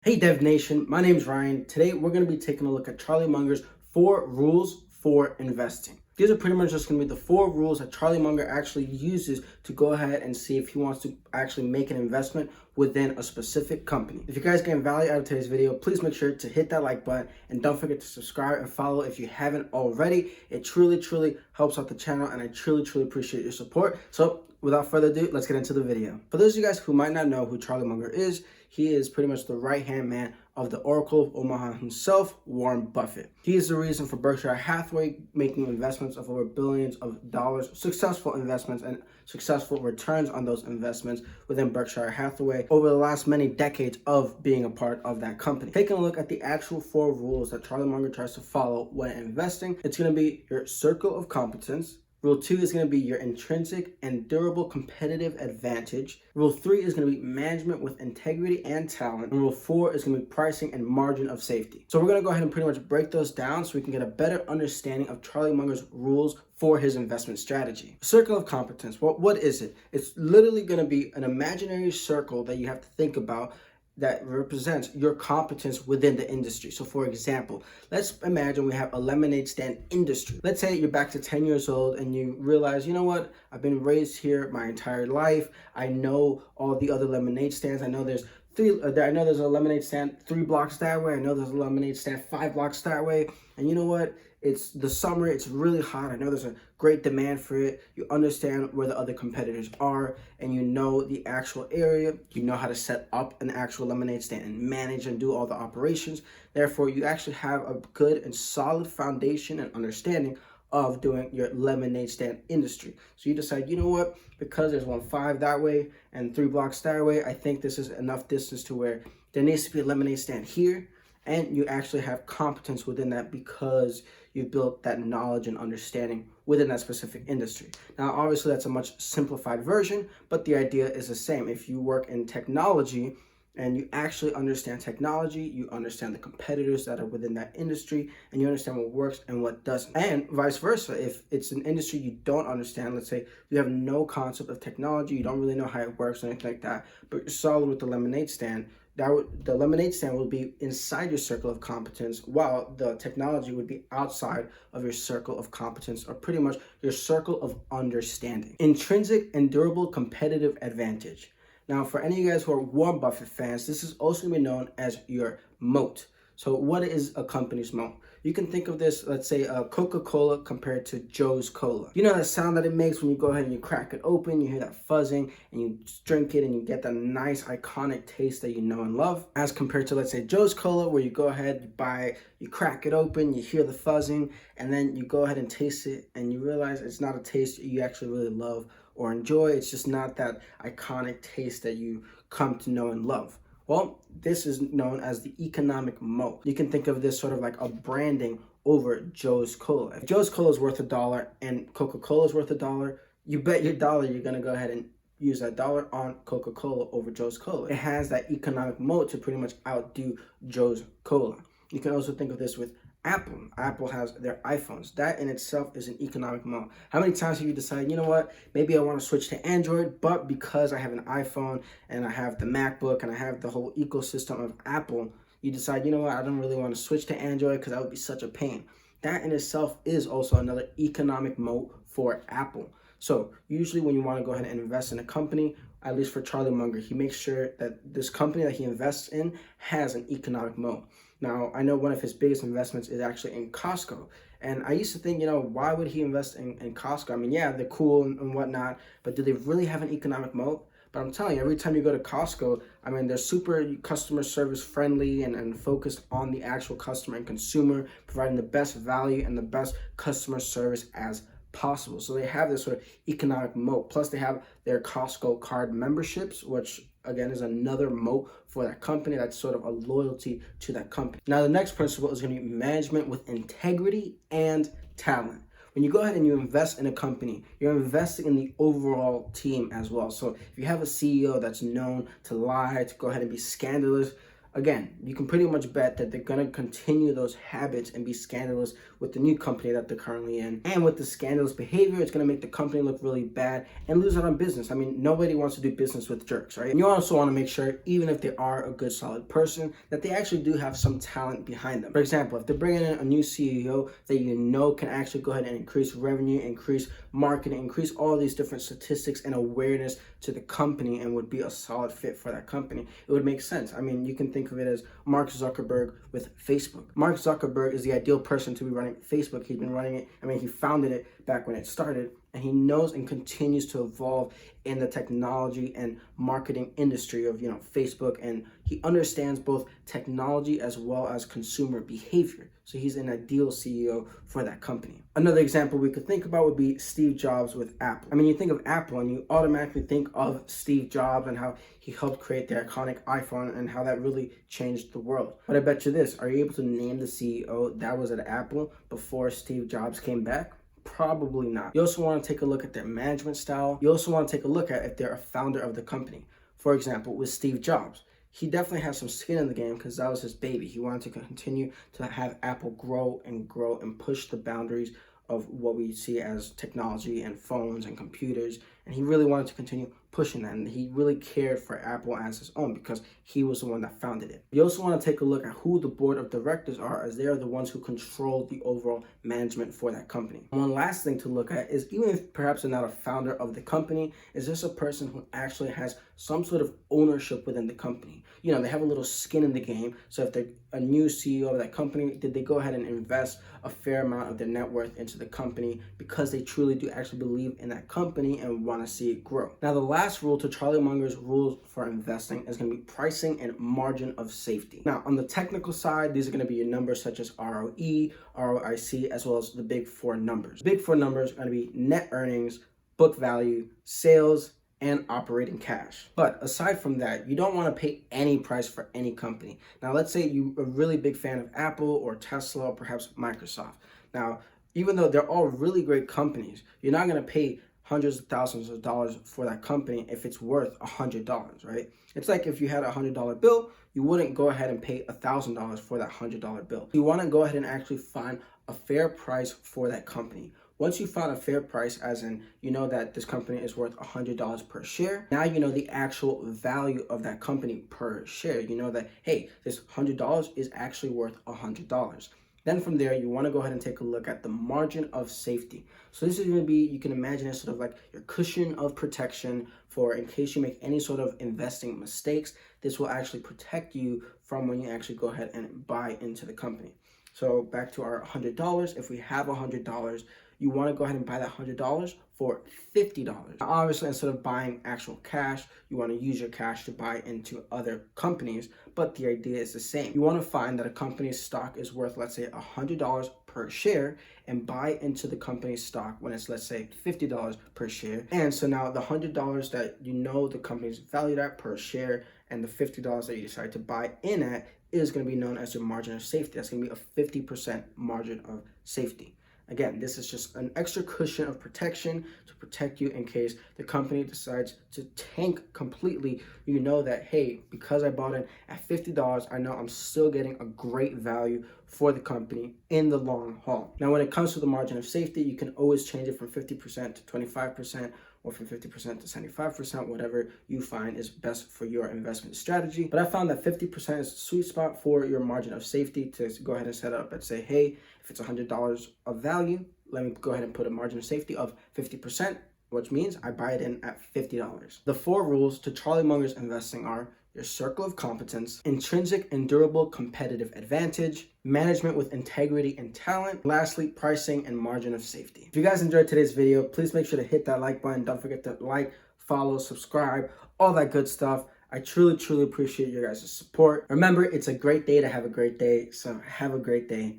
Hey Dev Nation, my name's Ryan. Today we're going to be taking a look at Charlie Munger's 4 rules for investing. These are pretty much just going to be the 4 rules that Charlie Munger actually uses to go ahead and see if he wants to actually make an investment within a specific company. If you guys get value out of today's video, please make sure to hit that like button and don't forget to subscribe and follow if you haven't already. It truly helps out the channel and I truly appreciate your support. So without further ado, let's get into the video. For those of you guys who might not know who Charlie Munger is, he is pretty much the right-hand man of the Oracle of Omaha himself, Warren Buffett. He is the reason for Berkshire Hathaway making investments of over billions of dollars, successful investments and successful returns on those investments within Berkshire Hathaway over the last many decades of being a part of that company. Taking a look at the actual 4 rules that Charlie Munger tries to follow when investing, it's going to be your circle of competence. Rule 2 is going to be your intrinsic and durable competitive advantage. Rule 3 is going to be management with integrity and talent. And Rule 4 is going to be pricing and margin of safety. So we're going to go ahead and pretty much break those down so we can get a better understanding of Charlie Munger's rules for his investment strategy. Circle of competence. Well, what is it? It's literally going to be an imaginary circle that you have to think about that represents your competence within the industry. So for example, let's imagine we have a lemonade stand industry. Let's say you're back to 10 years old and you realize, you know what, I've been raised here my entire life. I know all the other lemonade stands. I know there's a lemonade stand 3 blocks that way. I know there's a lemonade stand 5 blocks that way. And you know what? It's the summer, it's really hot. I know there's a great demand for it. You understand where the other competitors are and you know the actual area. You know how to set up an actual lemonade stand and manage and do all the operations. Therefore, you actually have a good and solid foundation and understanding of doing your lemonade stand industry. So you decide, you know what, because there's 1.5 that way and 3 blocks that way, I think this is enough distance to where there needs to be a lemonade stand here. And you actually have competence within that because you've built that knowledge and understanding within that specific industry. Now, obviously, that's a much simplified version, but the idea is the same. If you work in technology and you actually understand technology, you understand the competitors that are within that industry, and you understand what works and what doesn't. And vice versa, if it's an industry you don't understand, let's say you have no concept of technology, you don't really know how it works or anything like that, but you're solid with the lemonade stand, the lemonade stand will be inside your circle of competence, while the technology would be outside of your circle of competence, or pretty much your circle of understanding. Intrinsic and durable competitive advantage. Now, for any of you guys who are Warren Buffett fans, this is also going to be known as your moat. So what is a company's moat? You can think of this, let's say, Coca-Cola compared to Joe's Cola. You know that sound that it makes when you go ahead and you crack it open, you hear that fuzzing, and you drink it and you get that nice iconic taste that you know and love, as compared to, let's say, Joe's Cola, where you go ahead, you buy it, you crack it open, you hear the fuzzing, and then you go ahead and taste it, and you realize it's not a taste you actually really love or enjoy. It's just not that iconic taste that you come to know and love. Well, this is known as the economic moat. You can think of this sort of like a branding over Joe's Cola. If Joe's Cola is worth $1 and Coca-Cola is worth $1, you bet your dollar you're gonna go ahead and use that dollar on Coca-Cola over Joe's Cola. It has that economic moat to pretty much outdo Joe's Cola. You can also think of this with Apple. Apple has their iPhones. That in itself is an economic moat. How many times have you decided, you know what, maybe I want to switch to Android, but because I have an iPhone and I have the MacBook and I have the whole ecosystem of Apple, you decide, you know what, I don't really want to switch to Android because that would be such a pain. That in itself is also another economic moat for Apple. So usually when you want to go ahead and invest in a company, at least for Charlie Munger, he makes sure that this company that he invests in has an economic moat. Now, I know one of his biggest investments is actually in Costco. And I used to think, you know, why would he invest in Costco? I mean, yeah, they're cool and whatnot, but do they really have an economic moat? But I'm telling you, every time you go to Costco, I mean, they're super customer service friendly and focused on the actual customer and consumer, providing the best value and the best customer service as possible. So they have this sort of economic moat. Plus they have their Costco card memberships, which again is another moat for that company. That's sort of a loyalty to that company. Now the next principle is going to be management with integrity and talent. When you go ahead and you invest in a company, you're investing in the overall team as well. So if you have a CEO that's known to lie, to go ahead and be scandalous, again, you can pretty much bet that they're going to continue those habits and be scandalous with the new company that they're currently in. And with the scandalous behavior, it's going to make the company look really bad and lose out on business. I mean, nobody wants to do business with jerks, right? And you also want to make sure, even if they are a good, solid person, that they actually do have some talent behind them. For example, if they're bringing in a new CEO that you know can actually go ahead and increase revenue, increase marketing, increase all these different statistics and awareness to the company and would be a solid fit for that company, it would make sense. I mean, you can think of it as Mark Zuckerberg with Facebook. Mark Zuckerberg is the ideal person to be running Facebook. He's been running it. I mean, he founded it back when it started, and he knows and continues to evolve in the technology and marketing industry of, Facebook, and he understands both technology as well as consumer behavior. So he's an ideal CEO for that company. Another example we could think about would be Steve Jobs with Apple. I mean, you think of Apple and you automatically think of Steve Jobs and how he helped create the iconic iPhone and how that really changed the world. But I bet you this, are you able to name the CEO that was at Apple before Steve Jobs came back? Probably not. You also want to take a look at their management style. You also want to take a look at if they're a founder of the company. For example, with Steve Jobs, he definitely has some skin in the game because that was his baby. He wanted to continue to have Apple grow and push the boundaries of what we see as technology and phones and computers. And he really wanted to continue pushing that. And he really cared for Apple as his own because he was the one that founded it. You also want to take a look at who the board of directors are, as they are the ones who control the overall management for that company. One last thing to look at is, even if perhaps they're not a founder of the company, is this a person who actually has some sort of ownership within the company? They have a little skin in the game. So if they're a new CEO of that company, did they go ahead and invest a fair amount of their net worth into the company because they truly do actually believe in that company and want to see it grow? Now, the last rule to Charlie Munger's rules for investing is going to be pricing and margin of safety. Now, on the technical side, these are going to be your numbers such as ROE, ROIC, as well as the big four numbers. The big four numbers are going to be net earnings, book value, sales, and operating cash. But aside from that, you don't want to pay any price for any company. Now, let's say you're a really big fan of Apple or Tesla or perhaps Microsoft. Now, even though they're all really great companies, you're not going to pay hundreds of thousands of dollars for that company if it's worth $100, right? It's like if you had a $100 bill, you wouldn't go ahead and pay $1,000 for that $100 bill. You want to go ahead and actually find a fair price for that company. Once you find a fair price, as in you know that this company is worth $100 per share, now you know the actual value of that company per share. You know that, hey, this $100 is actually worth $100. Then from there, you want to go ahead and take a look at the margin of safety. So this is going to be, you can imagine it sort of like your cushion of protection for in case you make any sort of investing mistakes. This will actually protect you from when you actually go ahead and buy into the company. So back to our $100, if we have $100, you want to go ahead and buy that $100 for $50. Now, obviously, instead of buying actual cash, you want to use your cash to buy into other companies, but the idea is the same. You want to find that a company's stock is worth, let's say, $100 per share and buy into the company's stock when it's, let's say, $50 per share. And so now the $100 that you know the company's valued at per share and the $50 that you decide to buy in at is going to be known as your margin of safety. That's going to be a 50% margin of safety. Again, this is just an extra cushion of protection to protect you in case the company decides to tank completely. You know that, hey, because I bought it at $50, I know I'm still getting a great value for the company in the long haul. Now, when it comes to the margin of safety, you can always change it from 50% to 25%, or from 50% to 75%, whatever you find is best for your investment strategy. But I found that 50% is the sweet spot for your margin of safety to go ahead and set up and say, hey, if it's $100 of value, let me go ahead and put a margin of safety of 50%, which means I buy it in at $50. The 4 rules to Charlie Munger's investing are your circle of competence, intrinsic and durable competitive advantage, management with integrity and talent, lastly, pricing and margin of safety. If you guys enjoyed today's video, please make sure to hit that like button. Don't forget to like, follow, subscribe, all that good stuff. I truly, truly appreciate your guys' support. Remember, it's a great day to have a great day, so have a great day.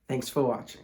Thanks for watching.